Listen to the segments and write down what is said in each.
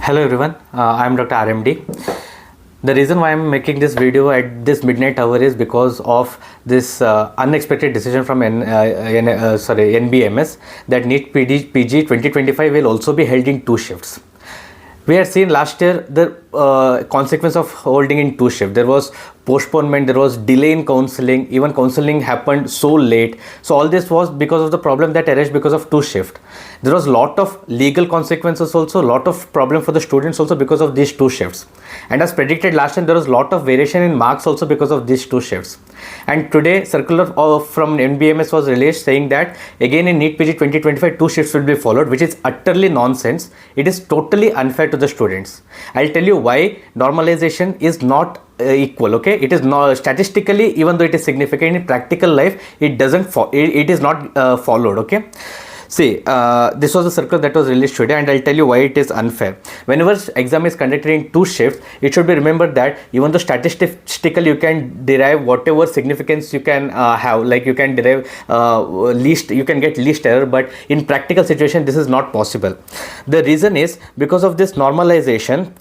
Hello everyone, I am Dr. RMD. The reason why I am making this video at this midnight hour is because of this unexpected decision from NBMS that NEET PG 2025 will also be held in two shifts. We had seen last year the consequence of holding in two shifts. There was postponement, there was delay in counseling, even counseling happened so late. So all this was because of the problem that arose because of two shifts. There was lot of legal consequences also, lot of problem for the students also because of these two shifts. And as predicted last time, there was lot of variation in marks also because of these two shifts. And today circular from NBMS was released saying that again in NEET PG 2025 two shifts will be followed, which is utterly nonsense. It is totally unfair to the students. I'll tell you why normalization is not equal. Okay, it is not statistically, even though it is significant in practical life, it doesn't it is not followed. Okay, see, this was a circular that was released today, and I'll tell you why it is unfair. Whenever exam is conducted in two shifts, it should be remembered that even though statistically you can derive whatever significance you can have, like you can derive you can get least error, but in practical situation this is not possible. The reason is because of this normalization.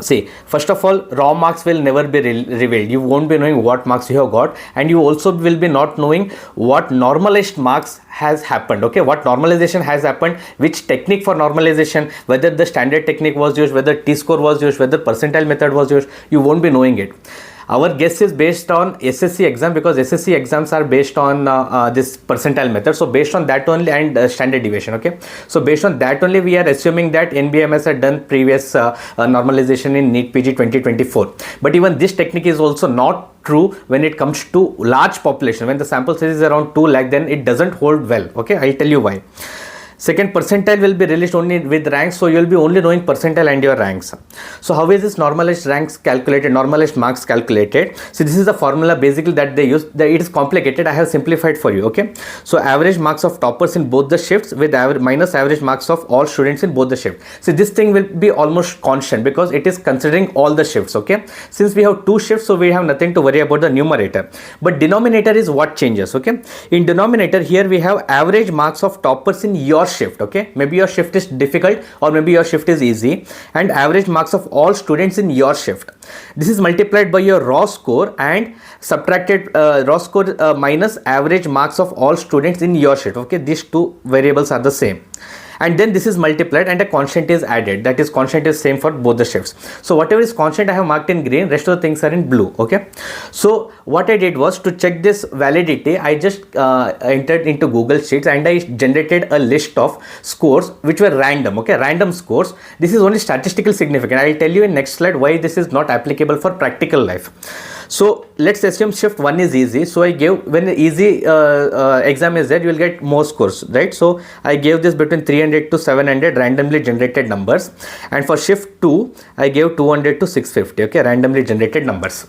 See, first of all, raw marks will never be revealed. You won't be knowing what marks you have got, and you also will be not knowing what normalized marks has happened. Okay, what normalization has happened, which technique for normalization, whether the standard technique was used, whether T-score was used, whether percentile method was used, you won't be knowing it. Our guess is based on SSC exam, because SSC exams are based on this percentile method. So based on that only, and standard deviation. Okay, so based on that only, we are assuming that NBMS had done previous normalization in NEET PG 2024. But even this technique is also not true when it comes to large population. When the sample size is around 2 lakh, then it doesn't hold well. Okay, I'll tell you why. Second, percentile will be released only with ranks, so you will be only knowing percentile and your ranks. So how is this normalized ranks calculated, normalized marks calculated? So this is the formula basically that they use. It is complicated, I have simplified for you. Okay, so average marks of toppers in both the shifts with minus average marks of all students in both the shifts. So this thing will be almost constant because it is considering all the shifts. Okay, since we have two shifts, so we have nothing to worry about the numerator, but denominator is what changes. Okay, in denominator here we have average marks of toppers in your shift. Okay, maybe your shift is difficult or maybe your shift is easy, and average marks of all students in your shift. This is multiplied by your raw score and subtracted raw score minus average marks of all students in your shift. Okay, these two variables are the same, and then this is multiplied and a constant is added. That is, constant is same for both the shifts. So whatever is constant I have marked in green, rest of the things are in blue. Okay, so what I did was to check this validity, I just entered into Google Sheets and I generated a list of scores which were random. Okay, random scores. This is only statistical significant. I will tell you in next slide why this is not applicable for practical life. So let's assume shift 1 is easy. So I gave, when the easy exam is there, you will get more scores, right? So I gave this between 300 to 700 randomly generated numbers, and for shift 2 I gave 200 to 650. Okay, randomly generated numbers.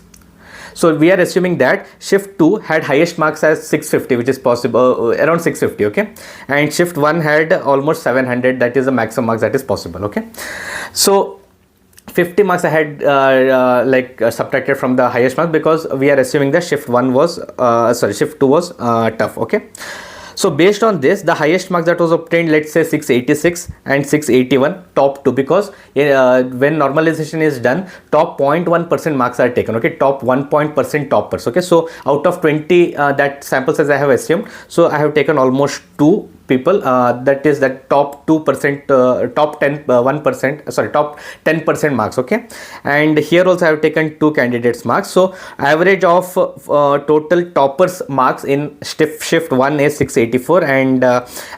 So we are assuming that shift 2 had highest marks as 650, which is possible, around 650. Okay, and shift 1 had almost 700, that is the maximum marks that is possible. Okay, so 50 marks I had subtracted from the highest mark, because we are assuming that shift 1 was shift 2 was tough. Okay, so based on this, the highest marks that was obtained, let's say 686 and 681, top 2, because when normalization is done, top 0.1% marks are taken. Okay, top 1% toppers. Okay, so out of 20 that sample size I have assumed, so I have taken almost 2 people, that is that top 2%, top 10 1%, top 10% marks. Okay, and here also I have taken 2 candidates marks. So average of total toppers marks in shift 1 is 684, and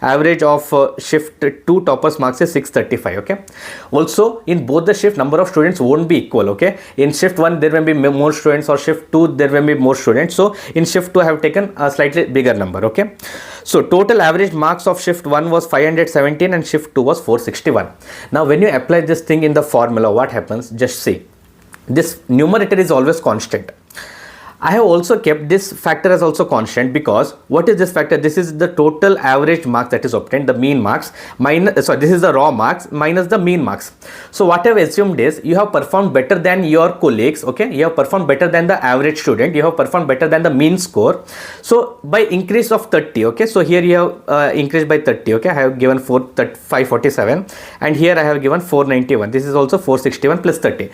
average of shift 2 toppers marks is 635. Okay, also in both the shift, number of students won't be equal. Okay, in shift 1 there may be more students, or shift 2 there may be more students. So in shift 2 I have taken a slightly bigger number. Okay, so total average marks of shift 1 was 517 and shift 2 was 461. Now when you apply this thing in the formula, what happens? Just see, this numerator is always constant. I have also kept this factor as also constant, because what is this factor? This is the total average marks that is obtained, the mean marks minus, sorry, this is the raw marks minus the mean marks. So what I have assumed is you have performed better than your colleagues, okay? You have performed better than the average student, you have performed better than the mean score. So by increase of 30, okay? So here you have increased by 30, okay? I have given 547, and here I have given 491. This is also 461 plus 30,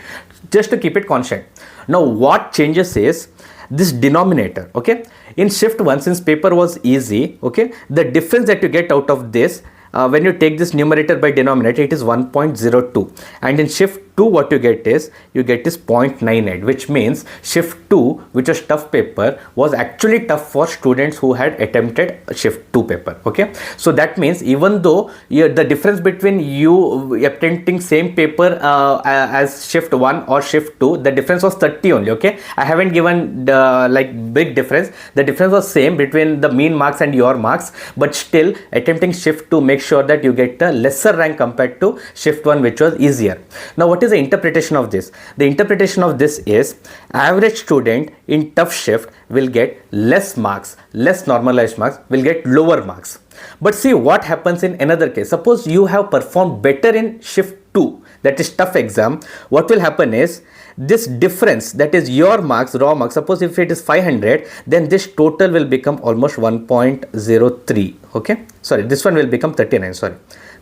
just to keep it constant. Now what changes is this denominator, okay? In shift 1, since paper was easy, okay, the difference that you get out of this when you take this numerator by denominator, it is 1.02, and in shift 2 what you get is 0.98, which means shift 2, which was tough paper, was actually tough for students who had attempted shift 2 paper, okay? So that means even though the difference between you attempting same paper as shift 1 or shift 2, the difference was 30 only, okay? I haven't given the like big difference. The difference was same between the mean marks and your marks, but still attempting shift 2 make sure that you get a lesser rank compared to shift 1, which was easier. Now what is the interpretation of this? The interpretation of this is average student in tough shift will get less marks, less normalized marks, will get lower marks. But see what happens in another case. Suppose you have performed better in shift 2, that is tough exam. What will happen is this difference, that is your marks, raw marks, suppose if it is 500, then this total will become almost 1.03, okay? Sorry, this one will become 39, sorry.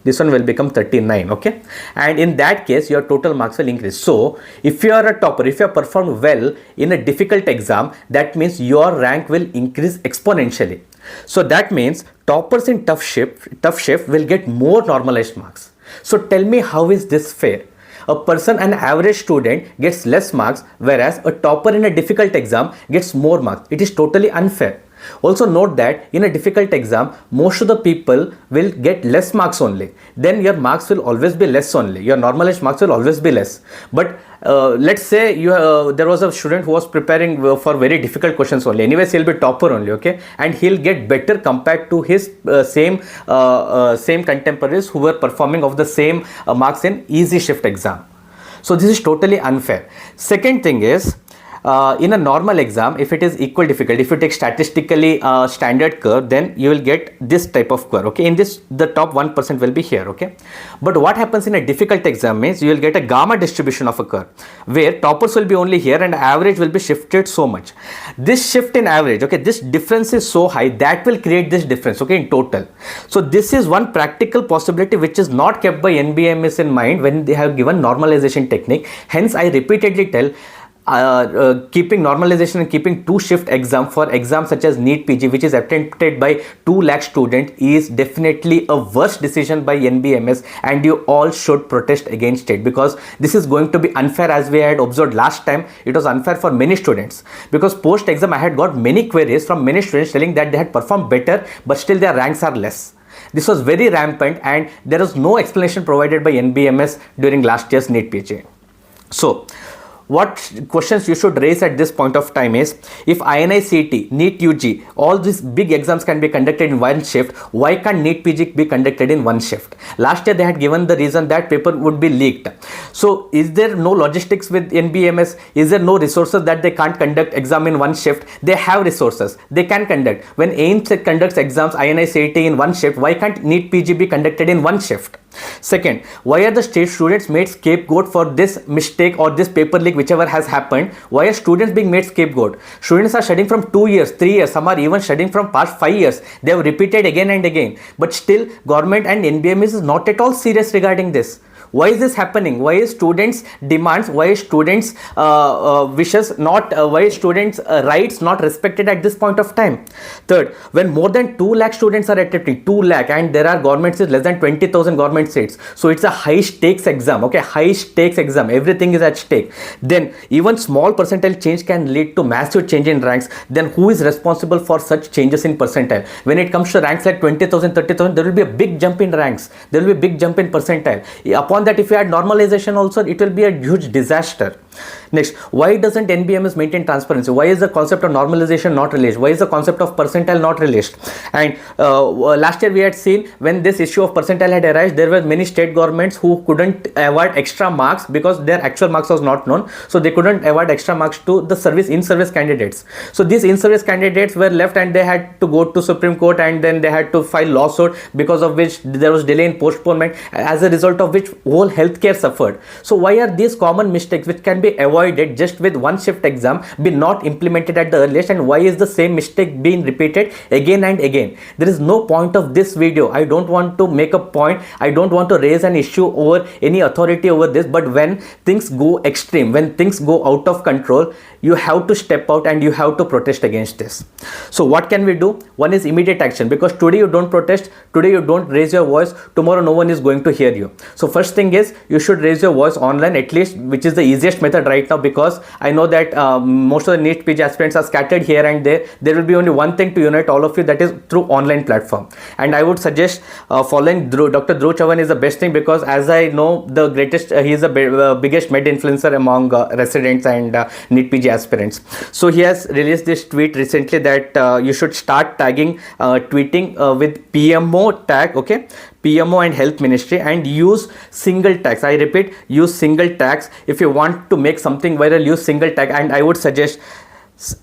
This one will become 39, okay? And in that case, your total marks will increase. So, if you are a topper, if you have performed well in a difficult exam, that means your rank will increase exponentially. So, that means toppers in tough shift will get more normalized marks. So, tell me, how is this fair? A person, an average student, gets less marks, whereas a topper in a difficult exam gets more marks. It is totally unfair. Also note that in a difficult exam, most of the people will get less marks only. Then your marks will always be less only. Your normalized marks will always be less. But let's say there was a student who was preparing for very difficult questions only. Anyways, he'll be topper only, okay? And he'll get better compared to his same contemporaries who were performing of the same marks in easy shift exam. So this is totally unfair. Second thing is, in a normal exam, if it is equal difficult, if you take statistically standard curve, then you will get this type of curve, okay? In this, the top 1% will be here, okay? But what happens in a difficult exam is you will get a gamma distribution of a curve, where toppers will be only here and average will be shifted so much. This shift in average, okay, this difference is so high that will create this difference, okay, in total. So this is one practical possibility which is not kept by NBMS in mind when they have given normalization technique. Hence, I repeatedly tell, keeping normalization and keeping two shift exam for exams such as NEET PG, which is attempted by 2 lakh students, is definitely a worse decision by NBMS, and you all should protest against it, because this is going to be unfair. As we had observed last time, it was unfair for many students, because post exam I had got many queries from many students telling that they had performed better but still their ranks are less. This was very rampant and there was no explanation provided by NBMS during last year's NEET PG. So what questions you should raise at this point of time is, if INI CET, NEET UG, all these big exams can be conducted in one shift, why can't NEET PG be conducted in one shift? Last year they had given the reason that paper would be leaked. So is there no logistics with NBMS? Is there no resources that they can't conduct exam in one shift? They have resources, they can conduct. When AIMS conducts exams, INI CET in one shift, why can't NEET PG be conducted in one shift? Second, why are the state students made scapegoat for this mistake or this paper leak, whichever has happened? Why are students being made scapegoat? Students are studying from 2 years, 3 years, some are even studying from past 5 years. They have repeated again and again, but still government and NBMS is not at all serious regarding this. Why is this happening? Why is students' demands, why is students' wishes not, why is students' rights not respected at this point of time? Third, when more than 2 lakh students are attempting, 2 lakh, and there are government seats less than 20,000 government seats, so it's a high stakes exam, okay, high stakes exam, everything is at stake. Then even small percentile change can lead to massive change in ranks. Then who is responsible for such changes in percentile? When it comes to ranks like 20,000, 30,000, there will be a big jump in ranks, there will be a big jump in percentile. Upon beyond that, if you add normalization also, it will be a huge disaster. Next, why doesn't NBMS maintain transparency? Why is the concept of normalization not released? Why is the concept of percentile not released? And last year we had seen, when this issue of percentile had arisen, there were many state governments who couldn't award extra marks because their actual marks was not known, so they couldn't award extra marks to the in-service candidates. So these in-service candidates were left, and they had to go to Supreme Court, and then they had to file lawsuit, because of which there was delay in postponement, as a result of which whole healthcare suffered. So why are these common mistakes which can be avoided just with one shift exam be not implemented at the earliest, and why is the same mistake being repeated again and again? There is no point of this video. I don't want to make a point, I don't want to raise an issue over any authority over this, but when things go extreme, when things go out of control, you have to step out and you have to protest against this. So what can we do? One is immediate action, because today you don't protest, today you don't raise your voice, tomorrow no one is going to hear you. So first thing is, you should raise your voice online at least, which is the easiest method right now, because I know that most of the NEET PG aspirants are scattered here and there. There will be only one thing to unite all of you, that is through online platform. And I would suggest following Dr. Dhruv Chauhan is the best thing, because as I know, the greatest, he is the biggest med influencer among residents and NEET PG aspirants. So he has released this tweet recently that you should start tagging, tweeting with PMO tag, okay, PMO and Health Ministry, and use single tags. I repeat, use single tags. If you want to make something viral, use single tag, and I would suggest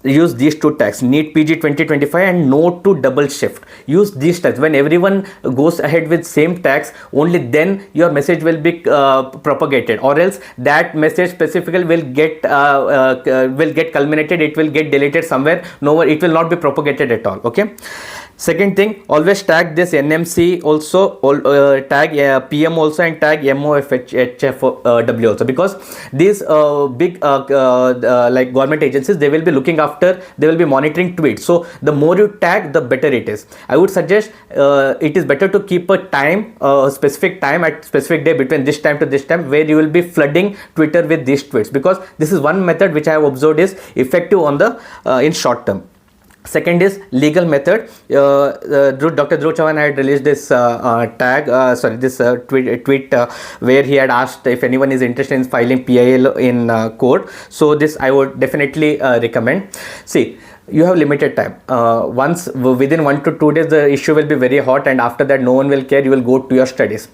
use these two tags, NEET PG 2025 and no to double shift. Use these tags. When everyone goes ahead with same tags, only then your message will be propagated, or else that message specifically will get culminated, it will get deleted somewhere, nowhere, it will not be propagated at all. Okay. Second thing, always tag this NMC also, tag PM also, and tag MOFHFW also, because these big like government agencies, they will be looking after, they will be monitoring tweets. So the more you tag, the better it is. I would suggest it is better to keep a time, specific time at specific day between this time to this time, where you will be flooding Twitter with these tweets, because this is one method which I have observed is effective on the in short term. Second is legal method. Dr. Dhruv Chauhan had released this tweet where he had asked if anyone is interested in filing PIL in court. So this I would definitely recommend. See, you have limited time. Once within 1 to 2 days, the issue will be very hot, and after that no one will care. You will go to your studies.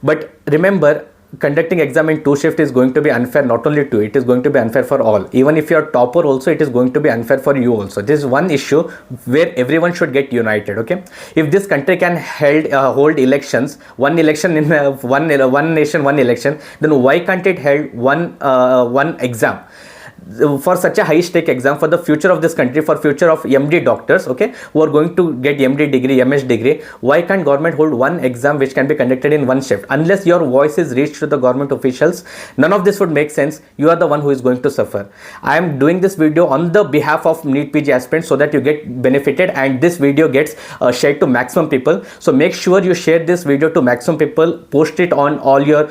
But remember, conducting exam in 2 shift is going to be unfair, not only to it is going to be unfair for all. Even if you are topper also, it is going to be unfair for you also. This is one issue where everyone should get united. Okay, if this country can hold elections, one election in one nation, one election, then why can't it hold one exam for such a high stake exam for the future of this country, for future of MD doctors, okay, who are going to get MD degree, MS degree? Why can't government hold one exam which can be conducted in 1 shift? Unless your voice is reached to the government officials, none of this would make sense. You are the one who is going to suffer. I am doing this video on the behalf of NEET PG aspirants so that you get benefited, and this video gets shared to maximum people. So make sure you share this video to maximum people, post it on all your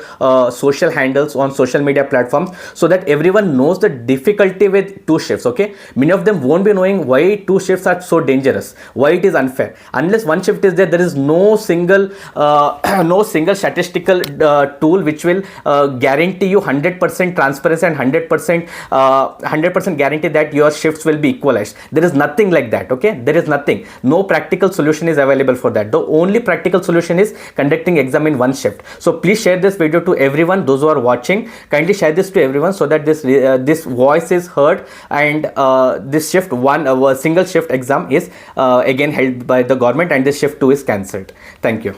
social handles on social media platforms, so that everyone knows the difficulty with 2 shifts. Okay, many of them won't be knowing why 2 shifts are so dangerous, why it is unfair. Unless 1 shift is there, there is no single statistical tool which will guarantee you 100% transparency and 100% guarantee that your shifts will be equalized. There is nothing like that. Okay, there is nothing. No practical solution is available for that. The only practical solution is conducting exam in 1 shift. So please share this video to everyone. Those who are watching, kindly share this to everyone, so that this voice is heard, and this shift single shift exam is again held by the government, and this shift 2 is cancelled. Thank you.